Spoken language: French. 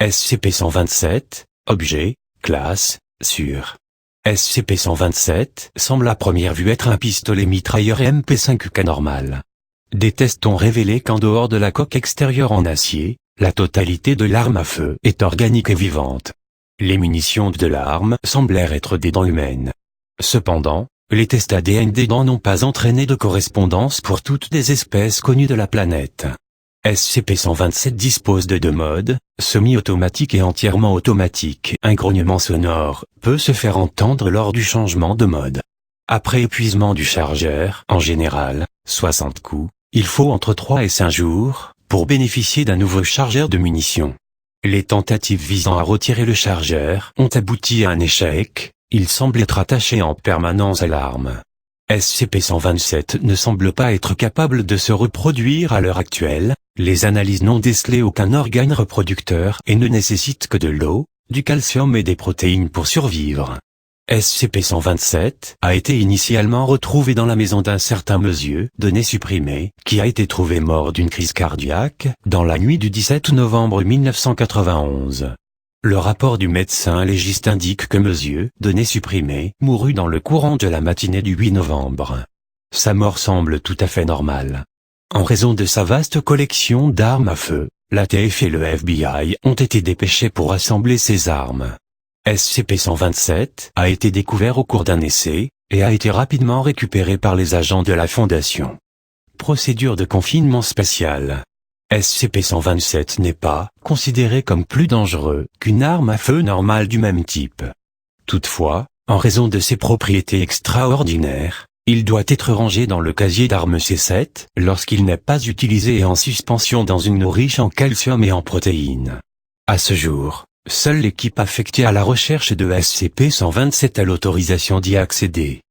SCP-127, objet, classe, sûr. SCP-127 semble à première vue être un pistolet mitrailleur MP5K normal. Des tests ont révélé qu'en dehors de la coque extérieure en acier, la totalité de l'arme à feu est organique et vivante. Les munitions de l'arme semblèrent être des dents humaines. Cependant, les tests ADN des dents n'ont pas entraîné de correspondance pour toutes les espèces connues de la planète. SCP-127 dispose de deux modes, semi-automatique et entièrement automatique. Un grognement sonore peut se faire entendre lors du changement de mode. Après épuisement du chargeur, en général, 60 coups, il faut entre 3 et 5 jours, pour bénéficier d'un nouveau chargeur de munitions. Les tentatives visant à retirer le chargeur ont abouti à un échec, il semble être attaché en permanence à l'arme. SCP-127 ne semble pas être capable de se reproduire à l'heure actuelle, les analyses n'ont décelé aucun organe reproducteur et ne nécessitent que de l'eau, du calcium et des protéines pour survivre. SCP-127 a été initialement retrouvé dans la maison d'un certain monsieur, données supprimées, qui a été trouvé mort d'une crise cardiaque, dans la nuit du 17 novembre 1991. Le rapport du médecin légiste indique que monsieur, données supprimées, mourut dans le courant de la matinée du 8 novembre. Sa mort semble tout à fait normale. En raison de sa vaste collection d'armes à feu, l'ATF et le FBI ont été dépêchés pour assembler ces armes. SCP-127 a été découvert au cours d'un essai, et a été rapidement récupéré par les agents de la Fondation. Procédure de confinement spéciale. SCP-127 n'est pas considéré comme plus dangereux qu'une arme à feu normale du même type. Toutefois, en raison de ses propriétés extraordinaires, il doit être rangé dans le casier d'armes C7 lorsqu'il n'est pas utilisé et en suspension dans une eau riche en calcium et en protéines. À ce jour, seule l'équipe affectée à la recherche de SCP-127 a l'autorisation d'y accéder.